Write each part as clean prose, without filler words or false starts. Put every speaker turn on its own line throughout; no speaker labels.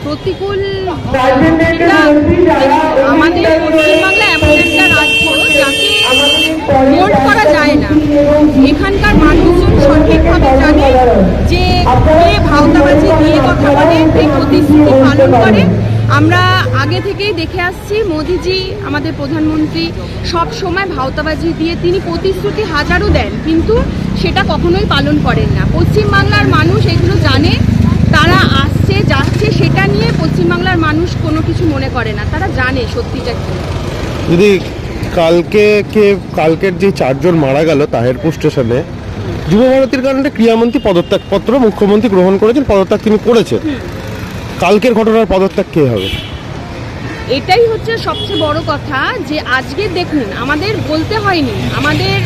প্রতিকূল এটা আমাদের পশ্চিমবাংলা এমন একটা রাজ্য যাকে মোল্ড করা যায় না। এখানকার মানুষজন সঠিকভাবে জানে যে কে ভাওতাবাজি দিয়ে কথা বলে, কে প্রতিশ্রুতি পালন করে। আমরা আগে থেকেই দেখে আসছি, মোদিজি আমাদের প্রধানমন্ত্রী সব সময় ভাওতাবাজি দিয়ে তিনি প্রতিশ্রুতি হাজারও দেন, কিন্তু সেটা কখনোই পালন করেন না। পশ্চিমবাংলার মানুষ এগুলো জানে, তারা আসছে যাচ্ছে, সেটা নিয়ে পশ্চিমবাংলার মানুষ কোনো কিছু মনে করে না, তারা জানে সত্যিটা কি।
যদি কালকের যে 4 জন মারা গেল তাহেরপুর স্টেশনে, যুবভারতীর কারণে ক্রীড়ামন্ত্রী পদত্যাগপত্র মুখ্যমন্ত্রী গ্রহণ করেছেন, পদত্যাগ তিনি করেছেন। কালকের ঘটনার পদত্যাগ কে হবে?
এটাই হচ্ছে সবচেয়ে বড় কথা, যে আজকে দেখুন আমাদের বলতে হয়নি, আমাদের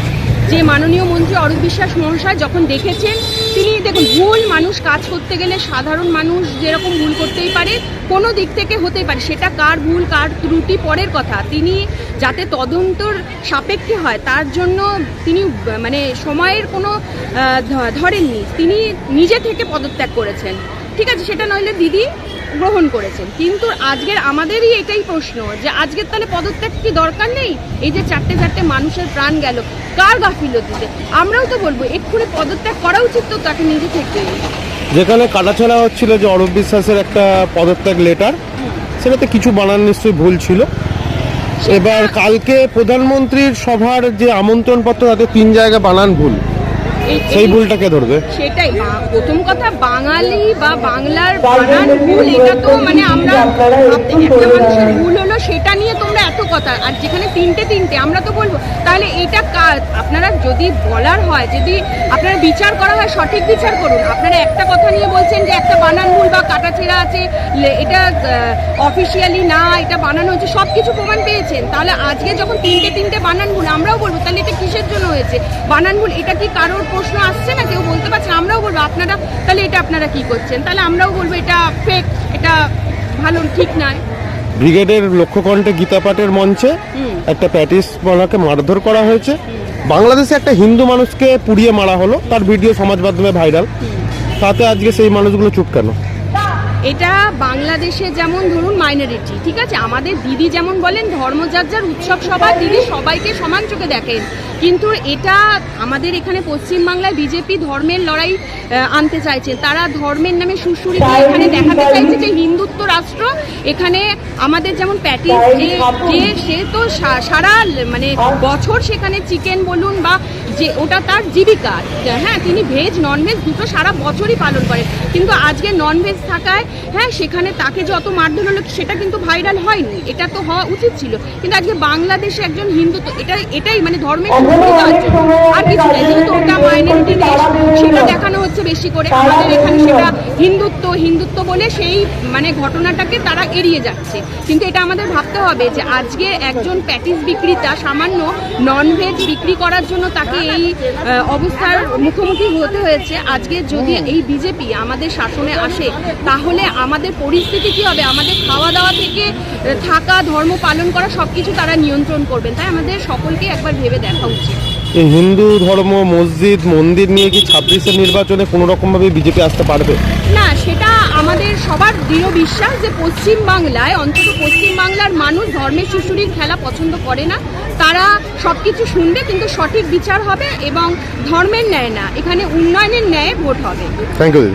যে মাননীয় মন্ত্রী অরূপ বিশ্বাস মহাশয় যখন দেখেছেন, তিনি দেখুন ভুল মানুষ কাজ করতে গেলে সাধারণ মানুষ যেরকম ভুল করতেই পারে, কোনো দিক থেকে হতেই পারে, সেটা কার ভুল কার ত্রুটি পরের কথা। তিনি যাতে তদন্তর সাপেক্ষে হয় তার জন্য তিনি মানে সময়ের কোনো ধরেননি, তিনি নিজে থেকে পদত্যাগ করেছেন। ঠিক আছে, সেটা নইলে দিদি গ্রহণ করেছেন, কিন্তু আজকের আমাদেরই এটাই প্রশ্ন যে আজকের তাহলে পদত্যাগ কি দরকার নেই? এই যে চারটে মানুষের প্রাণ গেল কার গাফিলতিতে, আমরাও তো বলবো এক্ষুনি পদত্যাগ করা উচিত তো তাকে নিজে থেকে।
যেখানে কাটাছাড়া হচ্ছিল যে অরূপ বিশ্বাসের একটা পদত্যাগ লেটার, সেটাতে কিছু বানান নিশ্চয়ই ভুল ছিল। এবার কালকে প্রধানমন্ত্রীর সভার যে আমন্ত্রণ পত্র, তাতে 3 জায়গায় বানান ভুল, সেই ভুলটাকে ধরবে।
সেটাই প্রথম কথা, বাঙালি বা বাংলার বানান ভুল, এটা তো মানে আমরা একটা মানুষের ভুল হলো সেটা নিয়ে তোমরা এত কথা, আর যেখানে তিনটে আমরা তো বলবো তাহলে এটা আপনারা যদি বলার হয়, যদি আপনারা বিচার করা হয় সঠিক বিচার করুন। আপনারা একটা কথা নিয়ে বলছেন যে একটা বানান ভুল বা কাটাছেঁড়া আছে, এটা অফিসিয়ালি না, এটা বানানো হচ্ছে, সব কিছু প্রমাণ পেয়েছেন, তাহলে আজকে যখন তিনটে বানান ভুল, আমরাও বলবো তাহলে এটা কিসের জন্য হয়েছে বানান ভুল, এটা কি কারোর প্রশ্ন আসছে না, কেউ বলতে পারছে, আমরাও বলবো আপনারা তাহলে এটা আপনারা কি করছেন, তাহলে আমরাও বলবো এটা ফেক, এটা ভালো ঠিক নয়।
ব্রিগেডের লক্ষ্যকণ্ঠে গীতা পাঠের মঞ্চে একটা প্যাটিস বলাকে মারধর করা হয়েছে। বাংলাদেশে একটা হিন্দু মানুষকে পুড়িয়ে মারা হলো, তার ভিডিও সমাজ মাধ্যমে ভাইরাল, তাতে আজকে সেই মানুষগুলো চুপ কেন?
এটা বাংলাদেশে যেমন ধরুন মাইনরিটি, ঠিক আছে, আমাদের দিদি যেমন বলেন ধর্ম যার উৎসব সবার, দিদি সবাইকে সমান চোখে দেখেন, কিন্তু এটা আমাদের এখানে পশ্চিমবাংলায় বিজেপি ধর্মের লড়াই আনতে চাইছে, তারা ধর্মের নামে সুরসুরি দিয়ে এখানে দেখাতে চাইছে যে হিন্দুত্ব রাষ্ট্র। এখানে আমাদের যেমন প্যাটিস, যে সে তো সারা মানে বছর সেখানে চিকেন বলুন বা যে ওটা তার জীবিকা, হ্যাঁ, তিনি ভেজ ননভেজ দুটো সারা বছরই পালন করেন, কিন্তু আজকে ননভেজ থাকায় হ্যাঁ সেখানে তাকে যত মারধর হলো সেটা কিন্তু ভাইরাল হয়নি, এটা তো হওয়া উচিত ছিল, কিন্তু আজকে বাংলাদেশে একজন হিন্দু তো এটাই মানে ধর্মের আর কিছু নেই, যেহেতু ওটা মাইনরিটি দেশ সেটা দেখানো হচ্ছে বেশি করে, আমাদের এখানে সেটা হিন্দুত্ব বলে সেই মানে ঘটনাটাকে তারা এড়িয়ে যাচ্ছে। কিন্তু এটা আমাদের ভাবতে হবে যে আজকে একজন প্যাটিস বিক্রেতা সামান্য ননভেজ বিক্রি করার জন্য তাকে এই অবস্থার মুখোমুখি হতে হয়েছে। আজকে যদি এই বিজেপি আমাদের শাসনে আসে তাহলে আমাদের পরিস্থিতি কী হবে? আমাদের খাওয়া দাওয়া থেকে থাকা, ধর্ম পালন করা সব কিছু তারা নিয়ন্ত্রণ করবেন, তাই আমাদের সকলকে একবার ভেবে দেখা উচিত।
এই হিন্দু ধর্ম, মসজিদ, মন্দির নিয়ে কি 26-এর নির্বাচনে কোনো রকমভাবে বিজেপি আসতে পারবে?
না, সেটা আমাদের সবার দৃঢ় বিশ্বাস যে পশ্চিমবাংলায়, অন্তত পশ্চিমবাংলার মানুষ ধর্মের শিশুরির খেলা পছন্দ করে না, তারা সব কিছু শুনবে, কিন্তু সঠিক বিচার হবে এবং ধর্মের ন্যায় না, এখানে উন্নয়নের ন্যায় ভোট হবে।
Thank you.